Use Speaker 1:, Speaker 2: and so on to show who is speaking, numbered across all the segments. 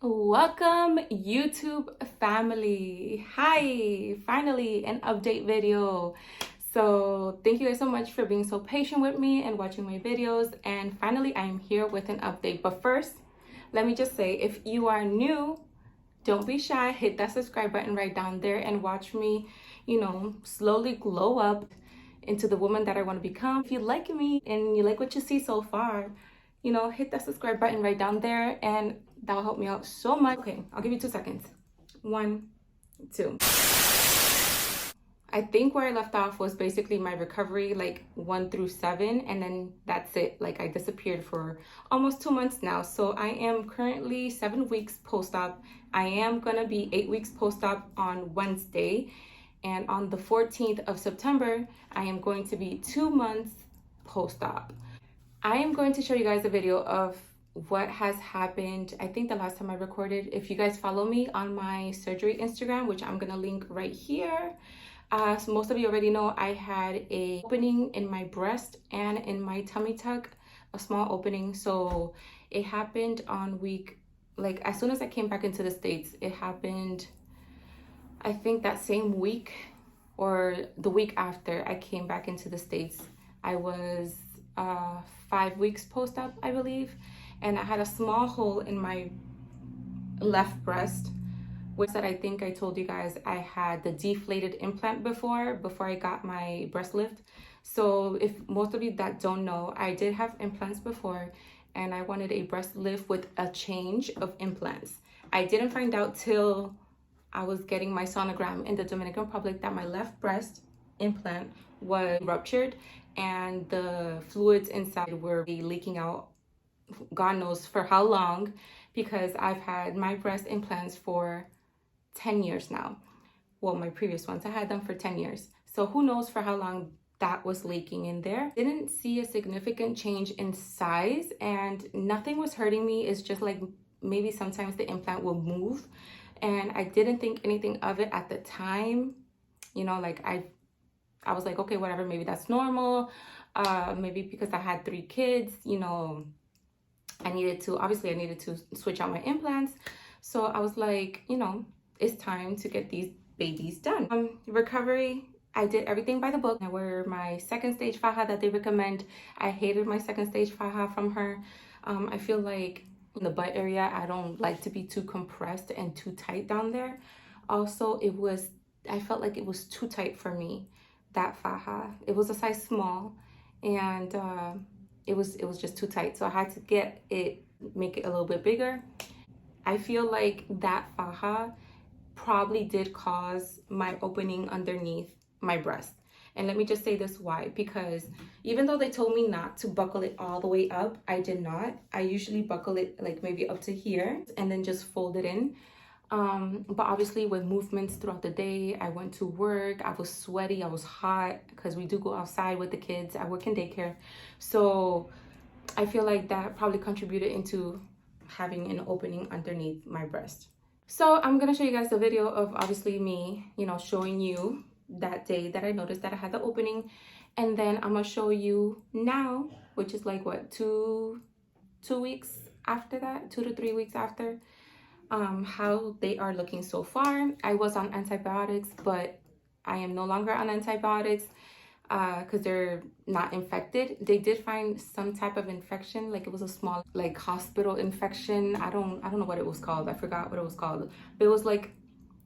Speaker 1: Welcome YouTube family. Hi, finally an update video. So thank you guys so much for being so patient with me and watching my videos. And finally, I am here with an update. But first, let me just say, if you are new, don't be shy. Hit that subscribe button right down there and watch me, slowly glow up into the woman that I want to become. If you like me and you like what you see so far, hit that subscribe button right down there and that'll help me out so much. Okay, I'll give you 2 seconds. 1, 2. I think where I left off was basically my recovery, like 1 through 7, and then that's it. Like I disappeared for almost 2 months now. So I am currently 7 weeks post-op. I am gonna be 8 weeks post-op on Wednesday. And on the 14th of September, I am going to be 2 months post-op. I am going to show you guys a video of what has happened. I think the last time I recorded, if you guys follow me on my surgery Instagram, which I'm gonna link right here, so most of you already know I had a opening in my breast and in my tummy tuck, a small opening. So it happened on like as soon as I came back into the States, it happened, I think that same week or the week after I came back into the States. I was 5 weeks post-op, I believe, and I had a small hole in my left breast, which that I think I told you guys I had the deflated implant before I got my breast lift. So if most of you that don't know, I did have implants before and I wanted a breast lift with a change of implants. I didn't find out till I was getting my sonogram in the Dominican Republic that my left breast implant was ruptured and the fluids inside were leaking out, God knows for how long, because I've had my breast implants for 10 years now. Well, my previous ones, I had them for 10 years. So who knows for how long that was leaking in there. Didn't see a significant change in size and nothing was hurting me. It's just like maybe sometimes the implant will move and I didn't think anything of it at the time. Like I was like, okay, whatever, maybe that's normal. Maybe because I had 3 kids, I needed to switch out my implants. So I was like, it's time to get these babies done. Recovery, I did everything by the book. I wear my 2nd stage faja that they recommend. I hated my 2nd stage faja from her. I feel like in the butt area, I don't like to be too compressed and too tight down there. Also, I felt like it was too tight for me, that faja. It was a size small and it was just too tight. So I had to make it a little bit bigger. I feel like that faja probably did cause my opening underneath my breast. And let me just say this why, because even though they told me not to buckle it all the way up, I did not. I usually buckle it like maybe up to here and then just fold it in. But obviously with movements throughout the day, I went to work, I was sweaty, I was hot because we do go outside with the kids. I work in daycare. So I feel like that probably contributed into having an opening underneath my breast. So I'm gonna show you guys the video of obviously me, showing you that day that I noticed that I had the opening, and then I'm gonna show you now, which is like what, two weeks after that, 2 to 3 weeks after, how they are looking so far. I was on antibiotics, but I am no longer on antibiotics because they're not infected. They did find some type of infection, like it was a small like hospital infection. I don't know what it was called. I forgot what it was called, but it was like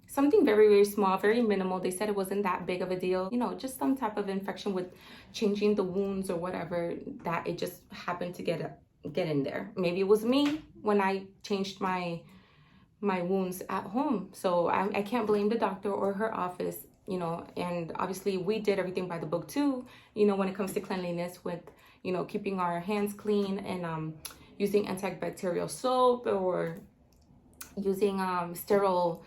Speaker 1: something very, very small, very minimal. They said it wasn't that big of a deal, just some type of infection with changing the wounds or whatever, that it just happened to get in there. Maybe it was me when I changed my wounds at home. So I can't blame the doctor or her office, and obviously we did everything by the book too, when it comes to cleanliness with, keeping our hands clean and using antibacterial soap or using sterile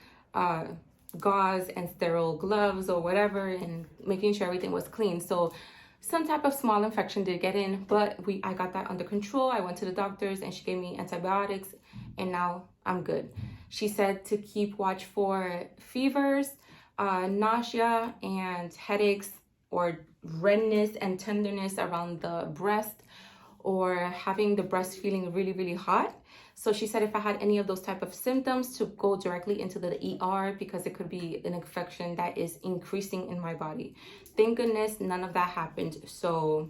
Speaker 1: gauze and sterile gloves or whatever, and making sure everything was clean. So some type of small infection did get in, but I got that under control. I went to the doctors and she gave me antibiotics and now I'm good. She said to keep watch for fevers, nausea and headaches, or redness and tenderness around the breast, or having the breast feeling really, really hot. So she said if I had any of those type of symptoms to go directly into the ER because it could be an infection that is increasing in my body. Thank goodness none of that happened. So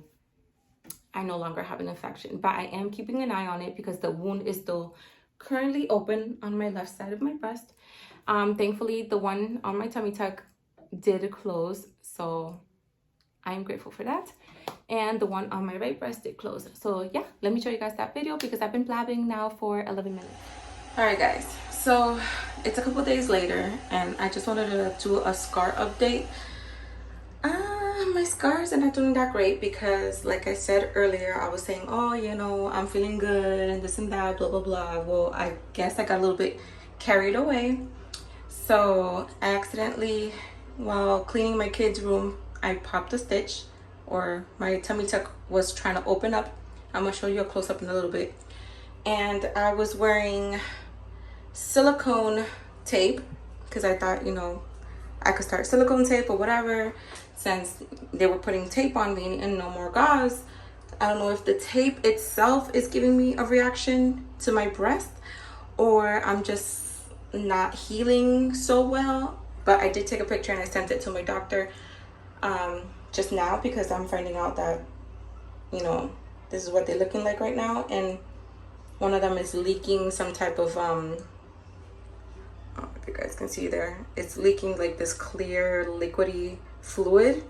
Speaker 1: I no longer have an infection, but I am keeping an eye on it because the wound is still currently open on my left side of my breast. Thankfully, the one on my tummy tuck did close, so I am grateful for that. And the one on my right breast did close. So yeah, let me show you guys that video because I've been blabbing now for 11 minutes. All right, guys. So it's a couple days later, and I just wanted to do a scar update. My scars are not doing that great because, like I said earlier, I was saying, oh, you know, I'm feeling good and this and that, blah, blah, blah. Well, I guess I got a little bit carried away. So I accidentally, while cleaning my kids' room, I popped a stitch, or my tummy tuck was trying to open up. I'm gonna show you a close-up in a little bit. And I was wearing silicone tape because I thought, you know, I could start silicone tape or whatever, since they were putting tape on me and no more gauze. I don't know if the tape itself is giving me a reaction to my breast, or I'm just not healing so well. But I did take a picture and I sent it to my doctor just now because I'm finding out that, you know, this is what they're looking like right now, and one of them is leaking some type of if you guys can see there, it's leaking like this clear liquidy fluid.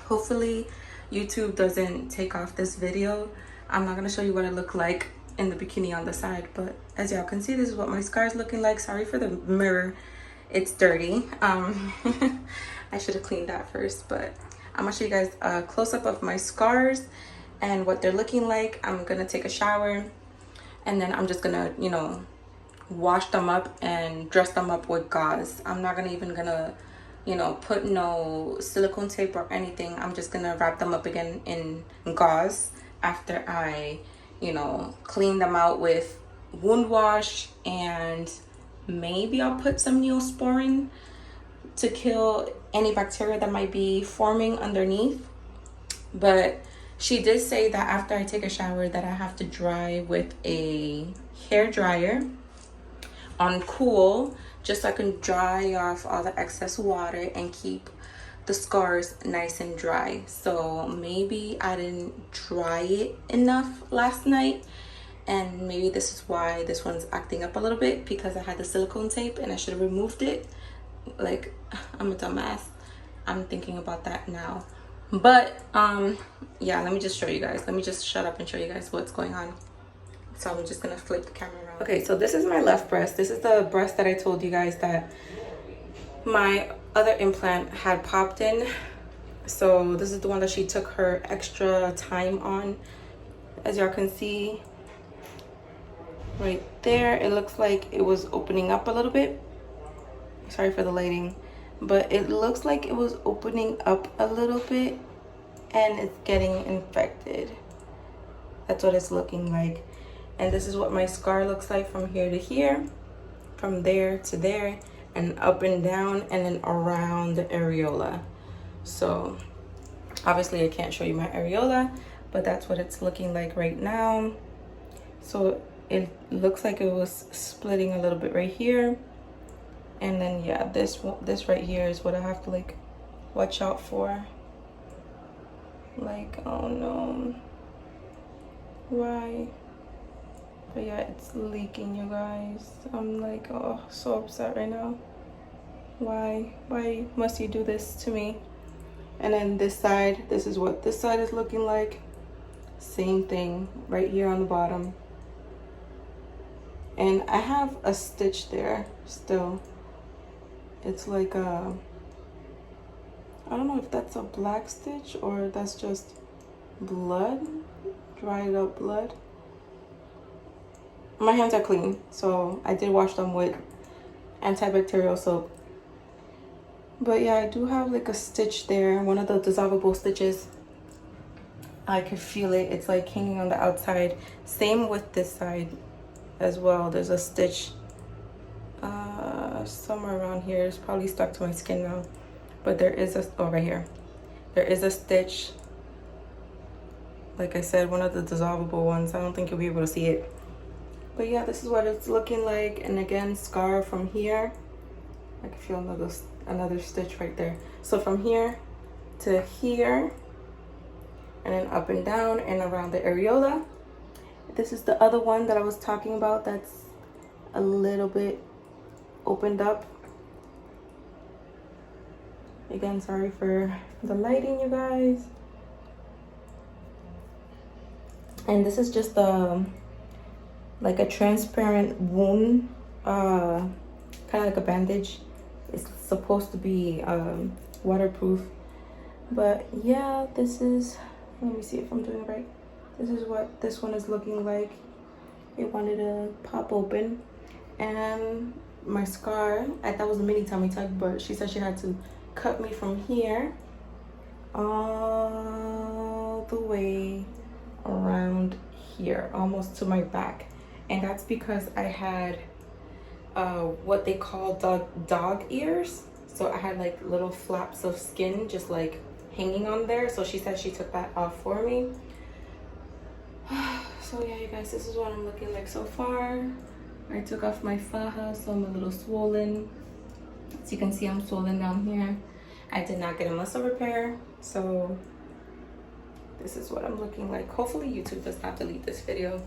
Speaker 1: Hopefully YouTube doesn't take off this video. I'm not going to show you what I look like in the bikini on the side, but as y'all can see, this is what my scar is looking like. Sorry for the mirror, it's dirty. I should have cleaned that first, but I'm gonna show you guys a close-up of my scars and what they're looking like. I'm gonna take a shower, and then I'm just gonna, you know, wash them up and dress them up with gauze. I'm not even gonna, you know, put no silicone tape or anything. I'm just gonna wrap them up again in gauze after I, you know, clean them out with wound wash, and maybe I'll put some Neosporin to kill any bacteria that might be forming underneath. But she did say that after I take a shower that I have to dry with a hair dryer on cool, just so I can dry off all the excess water and keep the scars nice and dry. So maybe I didn't dry it enough last night, and maybe this is why this one's acting up a little bit, because I had the silicone tape and I should have removed it. Like, I'm a dumbass. I'm thinking about that now. But yeah, let me just show you guys. Let me just shut up and show you guys what's going on. So I'm just gonna flip the camera around. Okay, so this is my left breast. This is the breast that I told you guys that my other implant had popped in. So this is the one that she took her extra time on. As y'all can see right there, it looks like it was opening up a little bit. Sorry for the lighting, but it looks like it was opening up a little bit and it's getting infected. That's what it's looking like. And this is what my scar looks like from here to here, from there to there, and up and down, and then around the areola. So obviously I can't show you my areola, but that's what it's looking like right now. So it looks like it was splitting a little bit right here. And then yeah, this right here is what I have to like watch out for. Like, oh no, why? But yeah, it's leaking, you guys. I'm like, oh, so upset right now. Why must you do this to me? And then this side, this is what this side is looking like. Same thing right here on the bottom. And I have a stitch there still. It's like a, I don't know if that's a black stitch or that's just blood, dried up blood. My hands are clean, so I did wash them with antibacterial soap. But yeah, I do have like a stitch there, one of the dissolvable stitches. I can feel it, it's like hanging on the outside. Same with this side as well. There's a stitch somewhere around here. It's probably stuck to my skin now, but there is a, oh, right here. There is a stitch. Like I said, one of the dissolvable ones. I don't think you'll be able to see it, But yeah, this is what it's looking like. And again, scar from here. I can feel another stitch right there. So from here to here, and then up and down and around the areola. This is the other one that I was talking about that's a little bit opened up. Again, sorry for the lighting, you guys. And this is just like a transparent wound, kind of like a bandage. It's supposed to be waterproof. But yeah, this is, let me see if I'm doing it right. This is what this one is looking like. It wanted to pop open. And my scar, I thought it was a mini tummy tuck, but she said she had to cut me from here all the way around here, almost to my back. And that's because I had what they call dog ears. So I had like little flaps of skin just like hanging on there. So she said she took that off for me. So yeah, you guys, this is what I'm looking like so far. I took off my faja, so I'm a little swollen. As you can see, I'm swollen down here. I did not get a muscle repair, so this is what I'm looking like. Hopefully YouTube does not delete this video.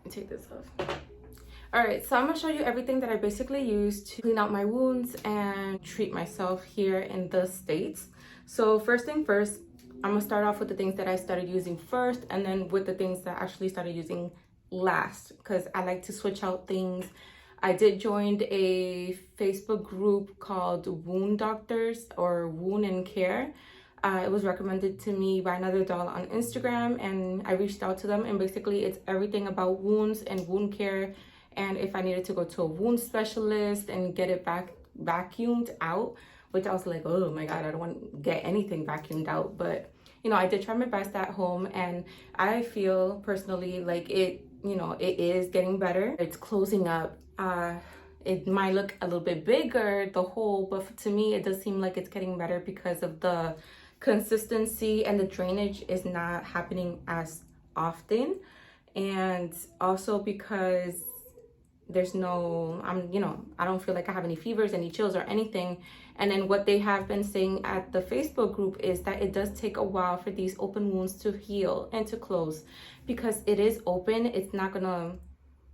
Speaker 1: Take this off. All right, so I'm gonna show you everything that I basically use to clean out my wounds and treat myself here in the States. So first thing first, I'm gonna start off with the things that I started using first, and then with the things that I actually started using last, because I like to switch out things. I did join a Facebook group called Wound Doctors or Wound and Care. It was recommended to me by another doll on Instagram, and I reached out to them, and basically it's everything about wounds and wound care, and if I needed to go to a wound specialist and get it vacuumed out, which I was like, oh my god, I don't want to get anything vacuumed out. But you know, I did try my best at home, and I feel personally like it, you know, it is getting better. It's closing up. It might look a little bit bigger, the hole, but to me it does seem like it's getting better because of the consistency, and the drainage is not happening as often, and also because there's no, I don't feel like I have any fevers, any chills or anything. And then what they have been saying at the Facebook group is that it does take a while for these open wounds to heal and to close, because it is open. It's not gonna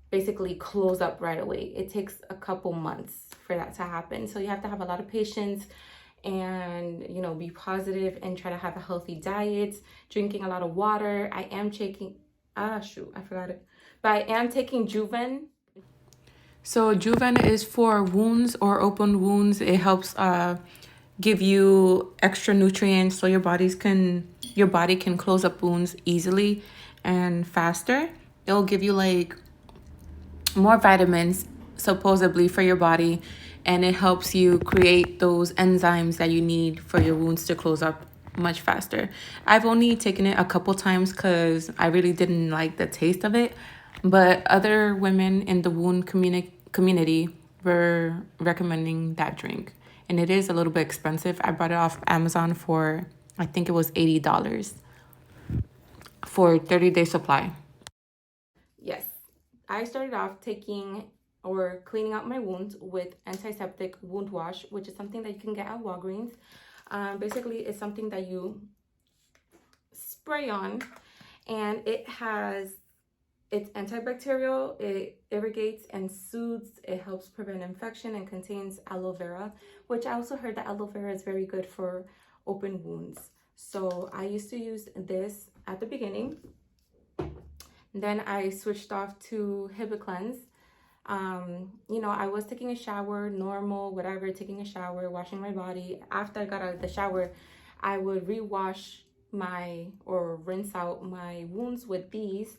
Speaker 1: basically close up right away. It takes a couple months for that to happen. So you have to have a lot of patience, and you know, be positive and try to have a healthy diet, drinking a lot of water. I am taking I forgot it, but I am taking Juvent. So Juvent is for wounds or open wounds. It helps give you extra nutrients so your body can close up wounds easily and faster. It'll give you like more vitamins supposedly for your body, and it helps you create those enzymes that you need for your wounds to close up much faster. I've only taken it a couple times because I really didn't like the taste of it, but other women in the wound community were recommending that drink, and it is a little bit expensive. I bought it off Amazon for, I think it was $80 for 30-day supply. Yes, I started off taking or cleaning out my wounds with antiseptic wound wash, which is something that you can get at Walgreens. Basically, it's something that you spray on, and it's antibacterial, it irrigates and soothes, it helps prevent infection, and contains aloe vera, which I also heard that aloe vera is very good for open wounds. So I used to use this at the beginning. Then I switched off to Hibiclens. You know, I was taking a shower, normal, whatever, taking a shower, washing my body. After I got out of the shower, I would rewash or rinse out my wounds with these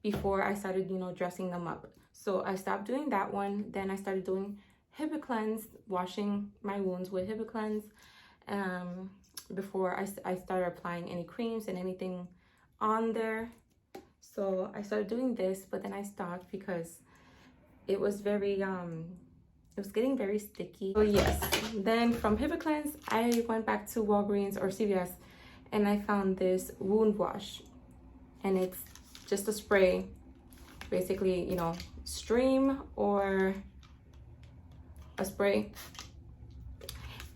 Speaker 1: before I started, you know, dressing them up. So I stopped doing that one. Then I started doing Hibiclens, washing my wounds with Hibiclens, before I started applying any creams and anything on there. So I started doing this, but then I stopped because it was very, it was getting very sticky. So yes, then from Hibiclens, I went back to Walgreens or CVS, and I found this wound wash, and it's just a spray, basically, you know, stream or a spray.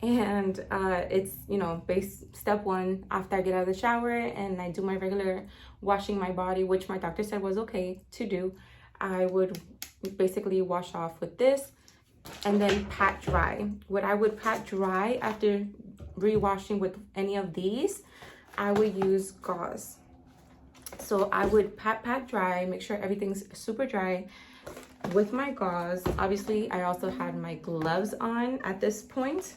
Speaker 1: And it's, you know, step one, after I get out of the shower and I do my regular washing my body, which my doctor said was okay to do, I would basically wash off with this and then pat dry. What I would pat dry after rewashing with any of these, I would use gauze. So I would pat dry, make sure everything's super dry with my gauze. Obviously, I also had my gloves on at this point.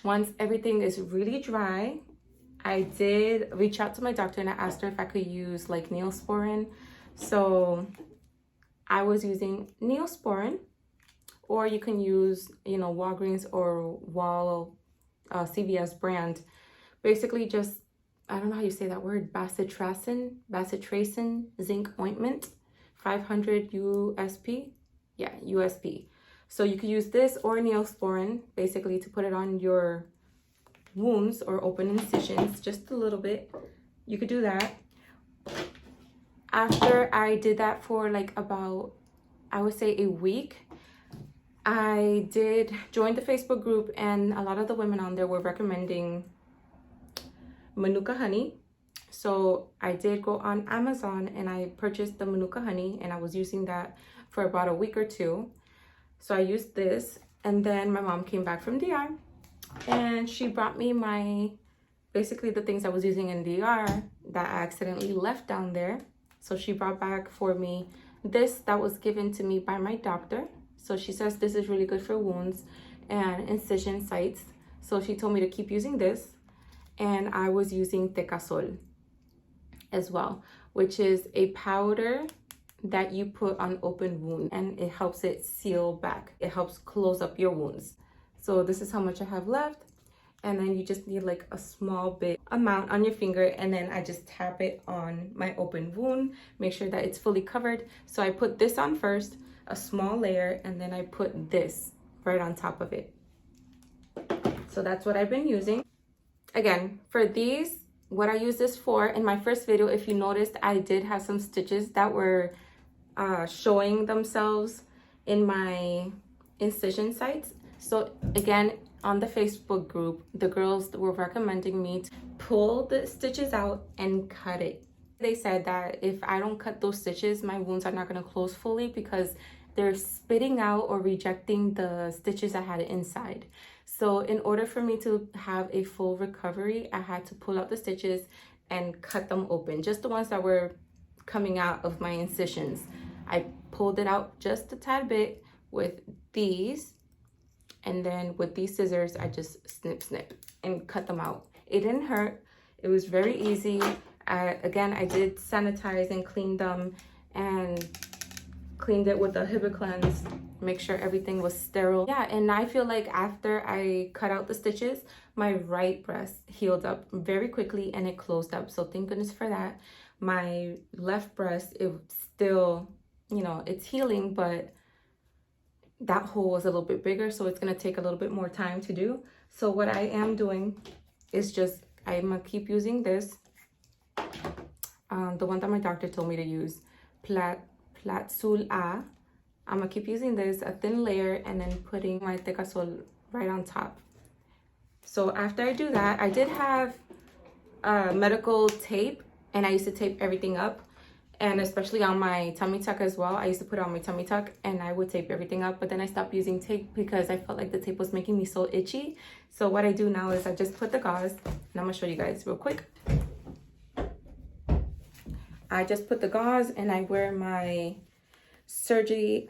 Speaker 1: Once everything is really dry, I did reach out to my doctor and I asked her if I could use like Neosporin. So I was using Neosporin, or you can use, you know, Walgreens or CVS brand. Basically just, I don't know how you say that word, bacitracin zinc ointment, 500 USP. Yeah, USP. So you could use this or Neosporin, basically to put it on your wounds or open incisions, just a little bit. You could do that. After I did that for like about, I would say, a week, I did join the Facebook group, and a lot of the women on there were recommending Manuka honey. So I did go on Amazon and I purchased the Manuka honey, and I was using that for about a week or two. So I used this, and then my mom came back from DR and she brought me basically the things I was using in DR that I accidentally left down there. So she brought back for me this that was given to me by my doctor. So she says this is really good for wounds and incision sites. So she told me to keep using this, and I was using Tecasol as well, which is a powder that you put on open wound, and it helps it seal back. It helps close up your wounds. So this is how much I have left, and then you just need like a small bit amount on your finger, and then I just tap it on my open wound, make sure that it's fully covered. So I put this on first, a small layer, and then I put this right on top of it. So that's what I've been using. Again, for these, what I use this for, in my first video, if you noticed, I did have some stitches that were showing themselves in my incision sites. So again, on the Facebook group, the girls were recommending me to pull the stitches out and cut it. They said that if I don't cut those stitches, my wounds are not going to close fully because they're spitting out or rejecting the stitches I had inside. So in order for me to have a full recovery, I had to pull out the stitches and cut them open, just the ones that were coming out of my incisions. I pulled it out just a tad bit with these, and then with these scissors I just snip and cut them out. It didn't hurt. It was very easy. Again, I did sanitize and clean them, and cleaned it with a Hibiclens, make sure everything was sterile. Yeah, and I feel like after I cut out the stitches, my right breast healed up very quickly and it closed up. So thank goodness for that. My left breast, it still, you know, it's healing, but that hole was a little bit bigger, so it's gonna take a little bit more time to do. So what I am doing is just, I'm gonna keep using this, the one that my doctor told me to use, Platzul A. I'm gonna keep using this, a thin layer, and then putting my Tecasol right on top. So after I do that, I did have medical tape, and I used to tape everything up, and especially on my tummy tuck as well. I used to put it on my tummy tuck and I would tape everything up, but then I stopped using tape because I felt like the tape was making me so itchy. So what I do now is I just put the gauze, and I'm gonna show you guys real quick. I just put the gauze and I wear my surgery,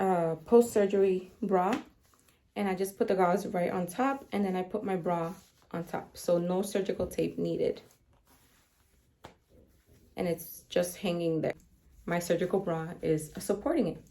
Speaker 1: post-surgery bra, and I just put the gauze right on top, and then I put my bra on top. So no surgical tape needed. And it's just hanging there. My surgical bra is supporting it.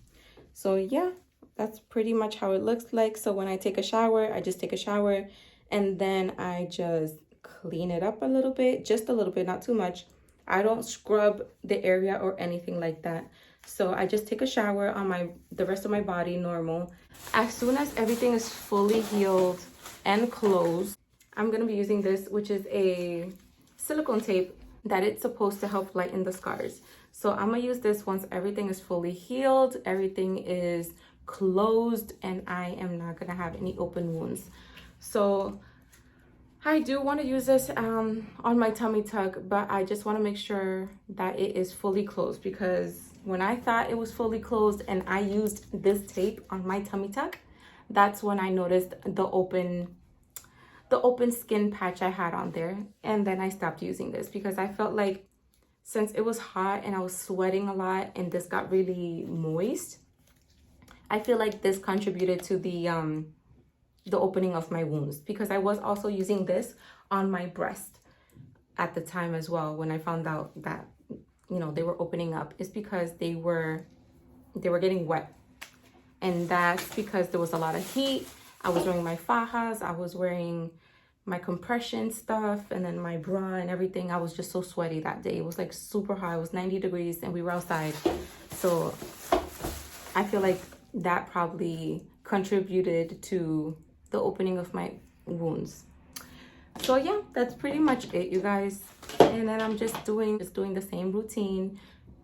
Speaker 1: So yeah, that's pretty much how it looks like. So when I take a shower, I just take a shower, and then I just clean it up a little bit, just a little bit, not too much. I don't scrub the area or anything like that. So I just take a shower on the rest of my body normal. As soon as everything is fully healed and closed, I'm gonna be using this, which is a silicone tape that it's supposed to help lighten the scars. So I'm gonna use this once everything is fully healed, everything is closed, and I am not gonna have any open wounds. So I do want to use this on my tummy tuck, but I just want to make sure that it is fully closed, because when I thought it was fully closed and I used this tape on my tummy tuck, that's when I noticed the open skin patch I had on there. And then I stopped using this because I felt like since it was hot and I was sweating a lot and this got really moist, I feel like this contributed to the opening of my wounds, because I was also using this on my breast at the time as well. When I found out that, you know, they were opening up, it's because they were getting wet, and that's because there was a lot of heat. I was wearing my fajas, I was wearing my compression stuff, and then my bra and everything. I was just so sweaty that day. It was like super hot. It was 90 degrees and we were outside. So I feel like that probably contributed to the opening of my wounds. So yeah, that's pretty much it, you guys. And then I'm just doing the same routine,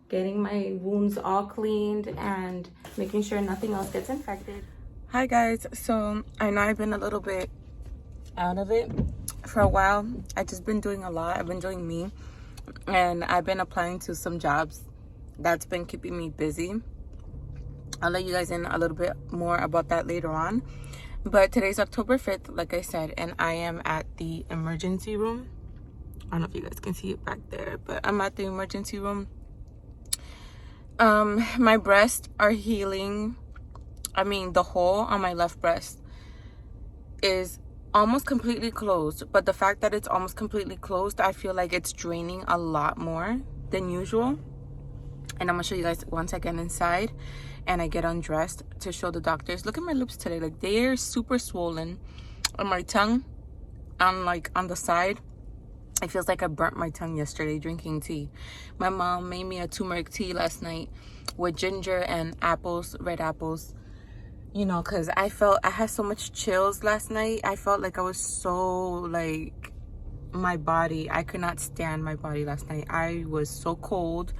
Speaker 1: getting my wounds all cleaned and making sure nothing else gets infected. Hi guys, so I know I've been a little bit out of it for a while. I've just been doing a lot. I've been doing me, and I've been applying to some jobs. That's been keeping me busy. I'll let you guys in a little bit more about that later on. But today's October 5th, like I said, and I am at the emergency room. I don't know if you guys can see it back there, but I'm at the emergency room. My breasts are healing. I mean, the hole on my left breast is almost completely closed, but the fact that it's almost completely closed, I feel like it's draining a lot more than usual. And I'm gonna show you guys once I get inside and I get undressed to show the doctors. Look at my lips today, like they're super swollen. On my tongue, on the side, it feels like I burnt my tongue yesterday drinking tea. My mom made me a turmeric tea last night with ginger and apples, red apples, you know, because I had so much chills last night. I felt like I was so, like, my body, I could not stand my body last night. I was so cold.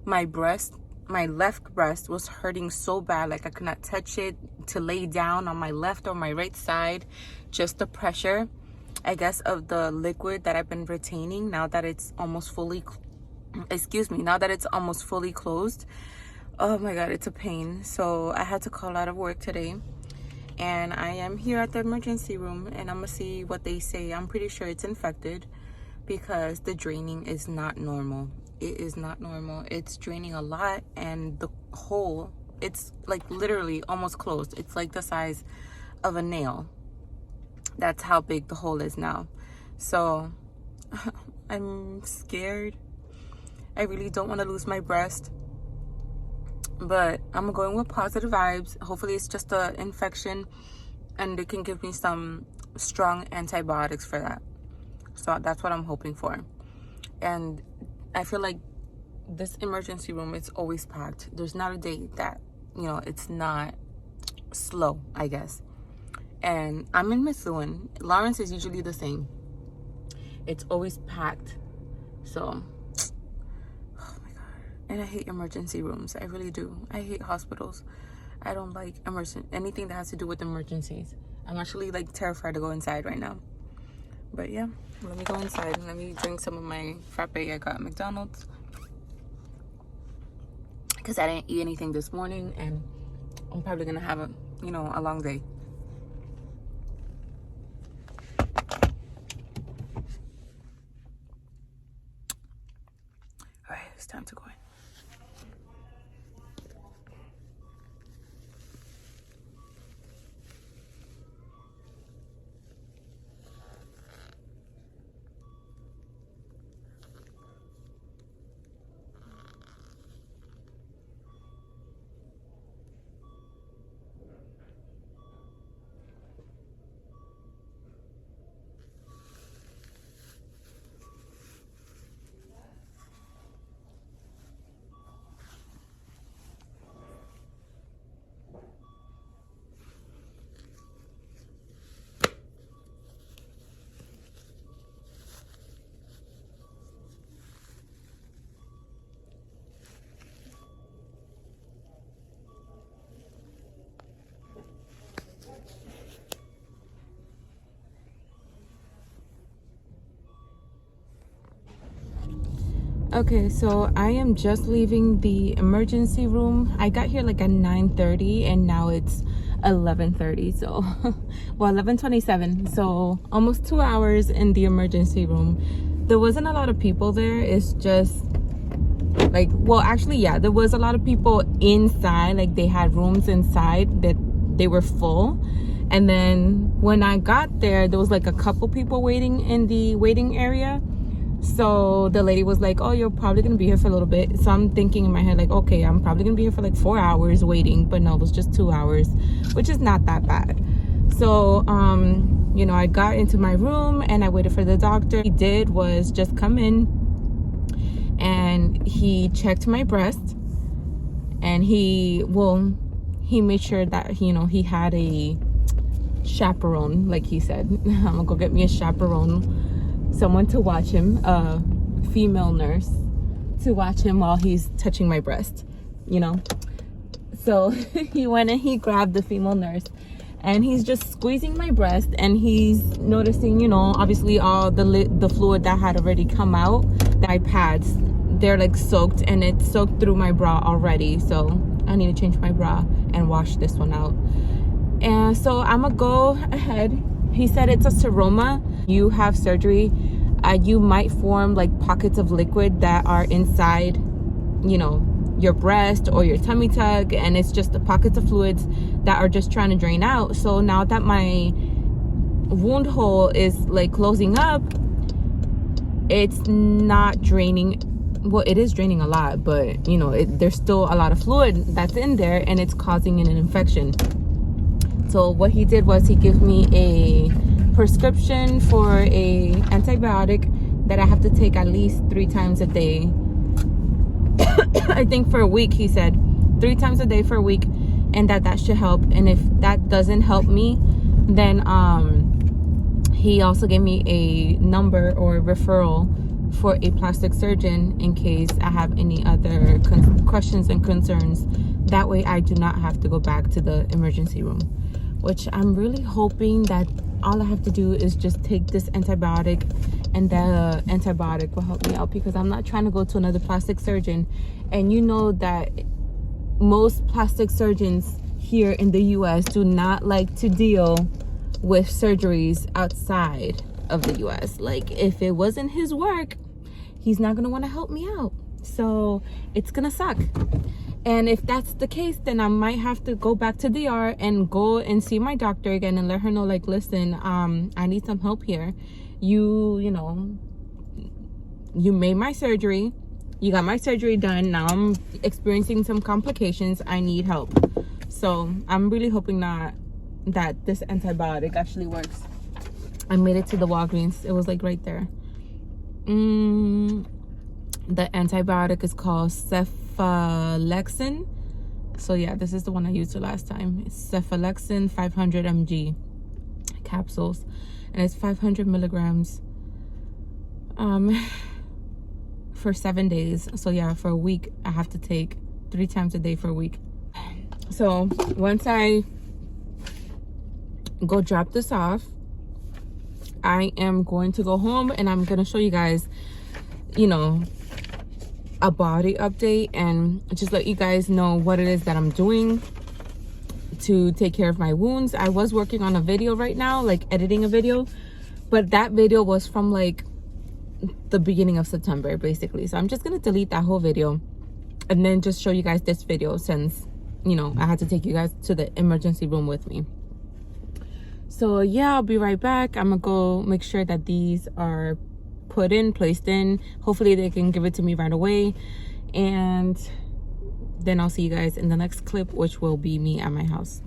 Speaker 1: My left breast was hurting so bad, like I could not touch it to lay down on my left or my right side. Just the pressure, I guess, of the liquid that I've been retaining now that it's almost fully, now that it's almost fully closed. Oh my god, it's a pain. So I had to call out of work today, and I am here at the emergency room, and I'm gonna see what they say. I'm pretty sure it's infected because the draining is not normal. It is not normal. It's draining a lot, and the hole It's like literally almost closed. It's like the size of a nail. That's how big the hole is now. So I'm scared. I really don't want to lose my breast, but I'm going with positive vibes. Hopefully it's just an infection and they can give me some strong antibiotics for that. So that's what I'm hoping for. And I feel like this emergency room, it's always packed. There's not a day that, you know, it's not slow, I guess. And I'm in Methuen. Lawrence is usually the same. It's always packed. So, oh my God. And I hate emergency rooms. I really do. I hate hospitals. I don't like anything that has to do with emergencies. I'm actually like terrified to go inside right now. But yeah, let me go inside and let me drink some of my frappe I got at McDonald's. Because I didn't eat anything this morning and I'm probably gonna have a long day. All right, it's time to go in. Okay, so I am just leaving the emergency room. I got here like at 9:30 and now it's 11:30. So, well, 11:27. So almost 2 hours in the emergency room. There wasn't a lot of people there. It's just like, well, actually, yeah, there was a lot of people inside. Like they had rooms inside that they were full. And then when I got there, there was like a couple people waiting in the waiting area. So the lady was like, oh, you're probably gonna be here for a little bit. So I'm thinking in my head like, okay, I'm probably gonna be here for like 4 hours waiting. But no, it was just 2 hours, which is not that bad. So you know, I got into my room and I waited for the doctor. What he did was just come in and he checked my breast, and he made sure that, you know, he had a chaperone, like he said. I'm gonna go get me a chaperone, someone to watch him, a female nurse to watch him while he's touching my breast, you know. So he went and he grabbed the female nurse and he's just squeezing my breast, and he's noticing, you know, obviously all the fluid that had already come out. My pads, they're like soaked, and it's soaked through my bra already. So I need to change my bra and wash this one out. And so I'm gonna go ahead. He said it's a seroma. You have surgery, you might form like pockets of liquid that are inside, you know, your breast or your tummy tuck, and it's just the pockets of fluids that are just trying to drain out. So now that my wound hole is like closing up, it's not draining. Well, it is draining a lot, but you know, there's still a lot of fluid that's in there, and it's causing an infection. So what he did was he gave me a prescription for a antibiotic that I have to take at least 3 times a day. I think for a week, he said 3 times a day for a week, and that should help. And if that doesn't help me, then he also gave me a number or referral for a plastic surgeon in case I have any other questions and concerns. That way I do not have to go back to the emergency room, which I'm really hoping that all I have to do is just take this antibiotic, and the antibiotic will help me out, because I'm not trying to go to another plastic surgeon. And you know that most plastic surgeons here in the US do not like to deal with surgeries outside of the US. Like, if it wasn't his work, he's not gonna want to help me out. So it's gonna suck. And if that's the case, then I might have to go back to DR and go and see my doctor again and let her know, like, listen, I need some help here. You know, you made my surgery. You got my surgery done. Now I'm experiencing some complications. I need help. So I'm really hoping that this antibiotic actually works. I made it to the Walgreens. It was like right there. The antibiotic is called cephalexin. So yeah, this is the one I used the last time. It's cephalexin 500 mg capsules, and it's 500 milligrams for 7 days. So yeah, for a week I have to take 3 times a day for a week. So once I go drop this off, I am going to go home and I'm gonna show you guys, you know, a body update and just let you guys know what it is that I'm doing to take care of my wounds. I was working on a video right now, like editing a video, but that video was from like the beginning of September basically. So I'm just gonna delete that whole video and then just show you guys this video, since, you know, I had to take you guys to the emergency room with me. So yeah, I'll be right back. I'm gonna go make sure that these are placed in. Hopefully they can give it to me right away, and then I'll see you guys in the next clip, which will be me at my house.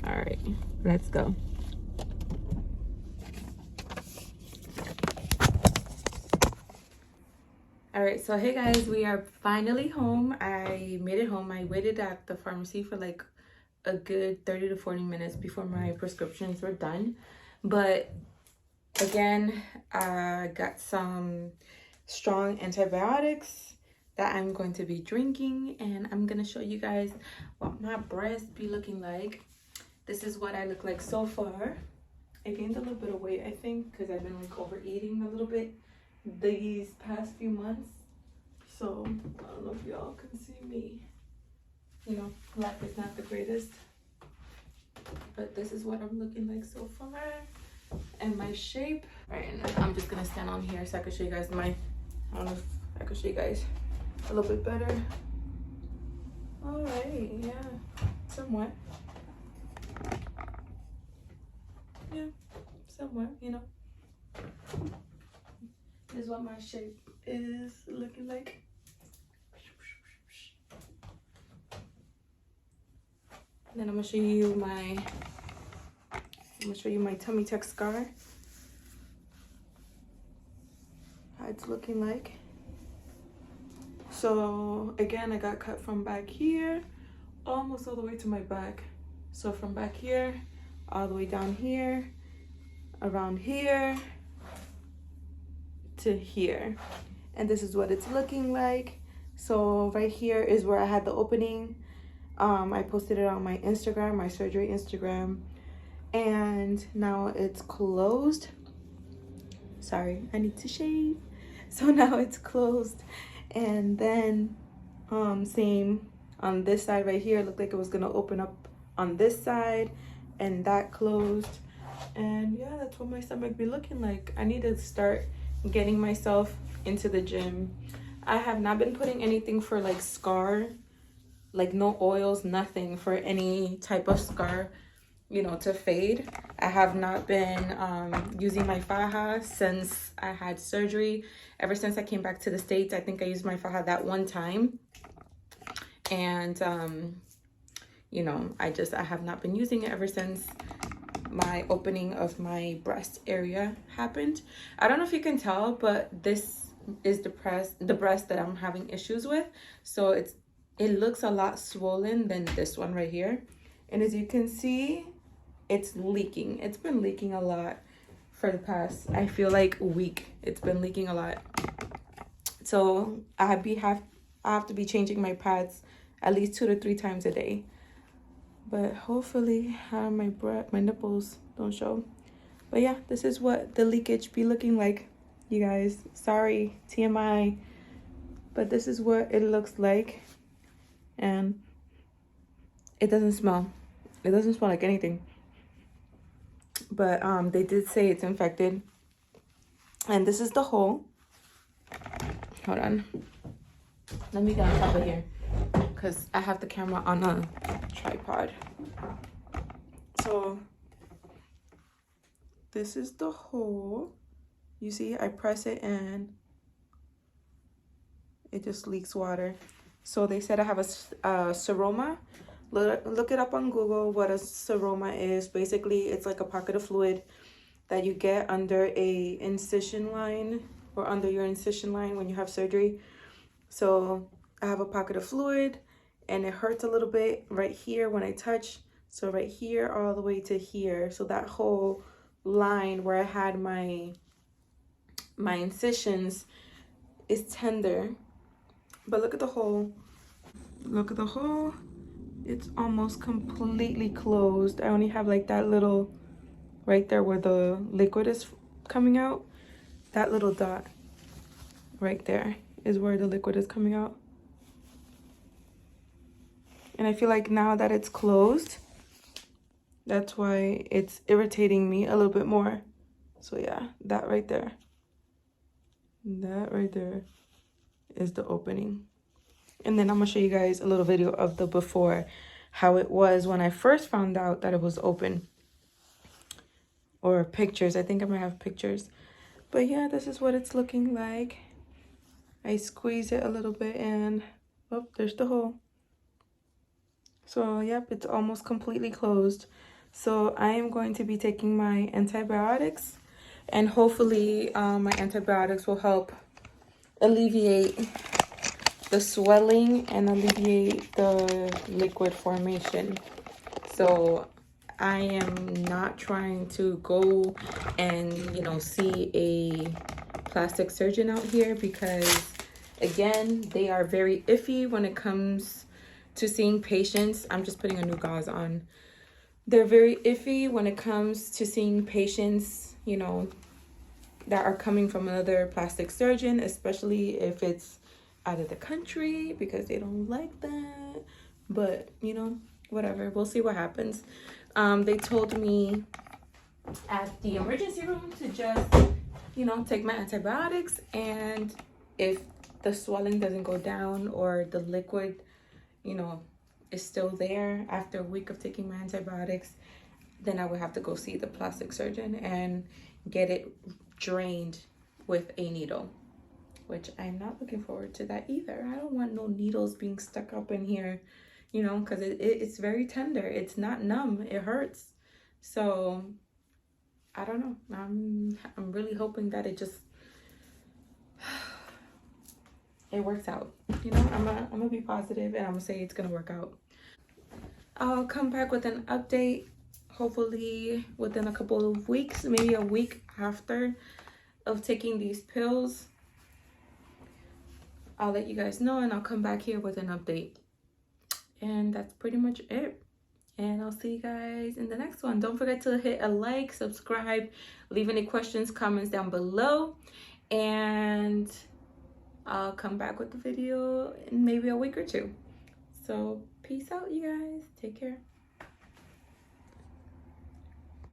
Speaker 1: All right, let's go. All right, so hey guys, we are finally home. I made it home. I waited at the pharmacy for like a good 30 to 40 minutes before my prescriptions were done. But again, I got some strong antibiotics that I'm going to be drinking, and I'm gonna show you guys what my breasts be looking like. This is what I look like so far. I gained a little bit of weight, I think, because I've been like overeating a little bit these past few months. So I don't know if y'all can see me. You know, life is not the greatest, but this is what I'm looking like so far. And my shape. All right, and I'm just gonna stand on here so I can show you guys I don't know if I can show you guys a little bit better. All right, yeah, somewhat. Yeah, somewhat, you know. This is what my shape is looking like. And then I'm gonna show you my tummy tuck scar. How it's looking like. So again, I got cut from back here almost all the way to my back. So from back here all the way down here, around here to here. And this is what it's looking like. So right here is where I had the opening. I posted it on my Instagram, my surgery Instagram, and now it's closed. Sorry, I need to shave. So now it's closed. And then same on this side right here. It looked like it was gonna open up on this side, and that closed. And yeah, that's what my stomach be looking like. I need to start getting myself into the gym. I have not been putting anything for like scar, like no oils, nothing for any type of scar, you know, to fade. I have not been using my faja since I had surgery. Ever since I came back to the States, I think I used my faja that one time. And you know, I have not been using it ever since my opening of my breast area happened. I don't know if you can tell, but this is the breast that I'm having issues with. So it looks a lot swollen than this one right here. And as you can see, it's leaking. It's been leaking a lot for the past, I feel like, week. It's been leaking a lot. So I have to be changing my pads at least 2 to 3 times a day. But hopefully my nipples don't show. But yeah, this is what the leakage be looking like, you guys. Sorry, TMI. But this is what it looks like. And it doesn't smell. It doesn't smell like anything. But they did say it's infected. And this is the hole. Hold on. Let me get on top of here because I have the camera on a tripod. So this is the hole. You see, I press it and it just leaks water. So they said I have a seroma. Look it up on Google what a seroma is. Basically, it's like a pocket of fluid that you get under a incision line or under your incision line when you have surgery. So I have a pocket of fluid and it hurts a little bit right here when I touch. So right here all the way to here. So that whole line where I had my incisions is tender. But look at the hole. Look at the hole. It's almost completely closed. I only have like that little right there where the liquid is coming out. That little dot right there is where the liquid is coming out. And I feel like now that it's closed, that's why it's irritating me a little bit more. So yeah, that right there is the opening. And then I'm gonna show you guys a little video of the before, how it was when I first found out that it was open. Or pictures. I think I might have pictures. But yeah, this is what it's looking like. I squeeze it a little bit and oh, there's the hole. So yep, it's almost completely closed. So I am going to be taking my antibiotics, and hopefully my antibiotics will help alleviate the swelling and alleviate the liquid formation. So I am not trying to go and, you know, see a plastic surgeon out here because, again, they are very iffy when it comes to seeing patients. I'm just putting a new gauze on. They're very iffy when it comes to seeing patients, you know, that are coming from another plastic surgeon, especially if it's out of the country, because they don't like that. But, you know, whatever. We'll see what happens. They told me at the emergency room to just, you know, take my antibiotics, and if the swelling doesn't go down or the liquid, you know, is still there after a week of taking my antibiotics, then I would have to go see the plastic surgeon and get it drained with a needle, which I'm not looking forward to that either. I don't want no needles being stuck up in here, you know, because it's very tender. It's not numb. It hurts. So I don't know. I'm really hoping that it just it works out. You know, I'm gonna be positive and I'm gonna say it's gonna work out. I'll come back with an update, hopefully within a couple of weeks, maybe a week after of taking these pills. I'll let you guys know and I'll come back here with an update. And that's pretty much it. And I'll see you guys in the next one. Don't forget to hit a like, subscribe, leave any questions, comments down below. And I'll come back with the video in maybe a week or two. So peace out, you guys. Take care.